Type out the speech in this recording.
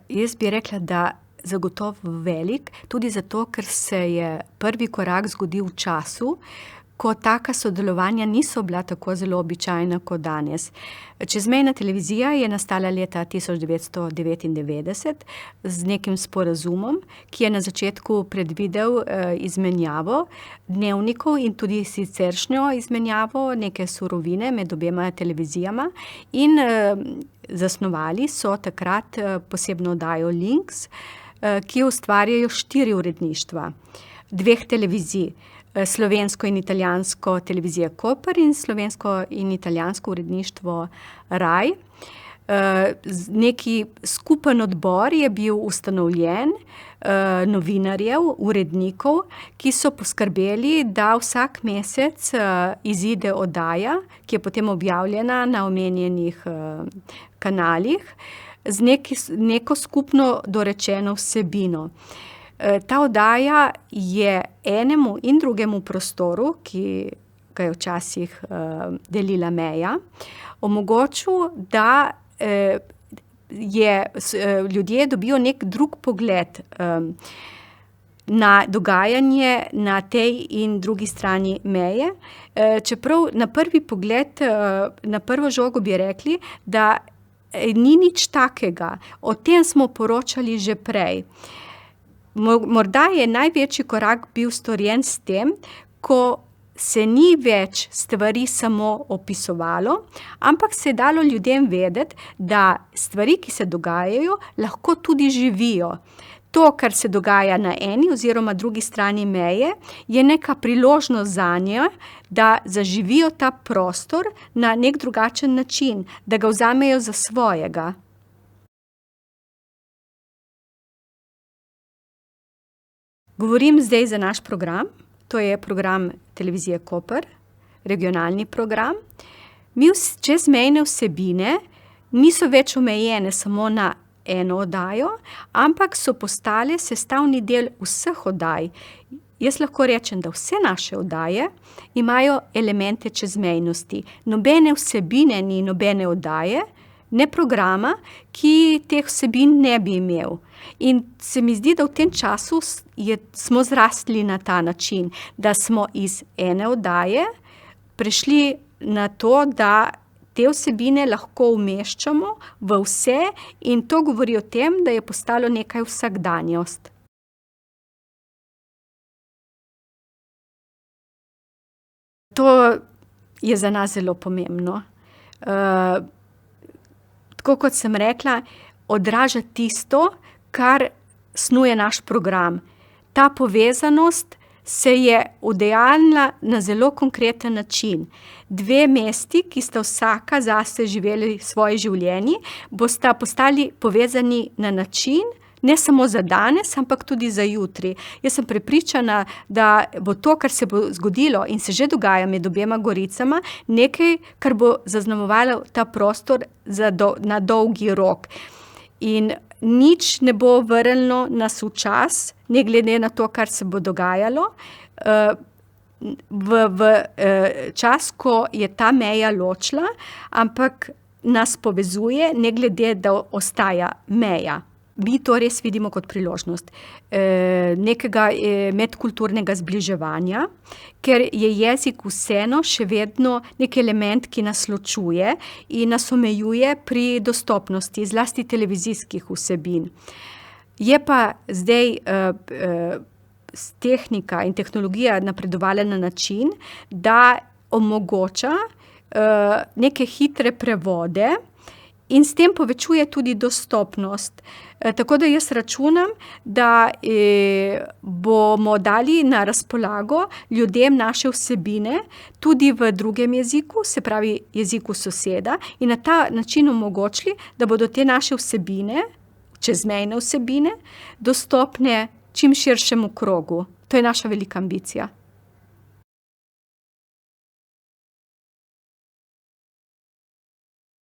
Jaz bi rekla, da zagotovo velik, tudi zato, ker se je prvi korak zgodil v času, ko taka sodelovanja niso bila tako zelo običajna kot danes. Čezmejna televizija je nastala leta 1999 z nekim sporazumom, ki je na začetku predvidel izmenjavo dnevnikov in tudi siceršnjo izmenjavo neke surovine med obema televizijama in zasnovali so takrat posebno oddajo Links, ki ustvarjajo 4 uredništva 2 televizij. Slovensko in italijansko televizijo Koper in slovensko in italijansko uredništvo Rai. Neki skupen odbor je bil ustanovljen, novinarjev, urednikov, ki so poskrbeli, da vsak mesec izide oddaja, ki je potem objavljena na omenjenih kanalih, z neko skupno dorečeno vsebino. Ta oddaja je enemu in drugemu prostoru, ki ga je včasih delila meja, omogočil, da ljudje dobijo neki drug pogled na dogajanje na tej in drugi strani meje. Čeprav na prvi pogled, na prvo žogo bi rekli, da ni nič takega. O tem smo poročali že prej. Morda je največji korak bil storjen s tem, ko se ni več stvari samo opisovalo, ampak se je dalo ljudem vedeti, da stvari, ki se dogajajo, lahko tudi živijo. To, kar se dogaja na eni oziroma drugi strani meje, je neka priložnost zanje, da zaživijo ta prostor na nek drugačen način, da ga vzamejo za svojega. Govorim zdaj za naš program, to je program televizije Koper, regionalni program. Čezmejne vsebine niso več omejene samo na eno oddajo, ampak so postale sestavni del vseh oddaj. Jaz lahko rečem, da vse naše oddaje imajo elemente čezmejnosti. Nobene vsebine ni, nobene oddaje, ne programa, ki teh vsebin ne bi imel. In se mi zdi, da v tem času smo zrasli na ta način, da smo iz ene oddaje prešli na to, da te vsebine lahko umeščamo v vse in to govori o tem, da je postalo nekaj vsakdanjost. To je za nas zelo pomembno. Tako kot sem rekla, odraža tisto, kar snuje naš program. Ta povezanost se je udejanjila na zelo konkreten način. 2 mesti, ki sta vsaka zase živeli svoje življenje, bosta postali povezani na način, ne samo za danes, ampak tudi za jutri. Jaz sem prepričana, da bo to, kar se bo zgodilo in se že dogaja med obema Goricama, nekaj, kar bo zaznamovalo ta prostor na dolgi rok. In nič ne bo vrnilo nas v čas, ne glede na to, kar se bo dogajalo, v čas, ko je ta meja ločila, ampak nas povezuje, ne glede, da ostaja meja. Mi to res vidimo kot priložnost nekega medkulturnega zbliževanja, ker je jezik vseeno še vedno neki element, ki nas ločuje in nas omejuje pri dostopnosti, zlasti televizijskih vsebin. Je pa zdaj tehnika in tehnologija napredovala na način, da omogoča neke hitre prevode in s tem povečuje tudi dostopnost. Tako da jaz računam, da bomo dali na razpolago ljudem naše vsebine tudi v drugem jeziku, se pravi jeziku soseda, in na ta način omogočili, da bodo te naše vsebine, čezmejne vsebine, dostopne čim širšemu krogu. To je naša velika ambicija.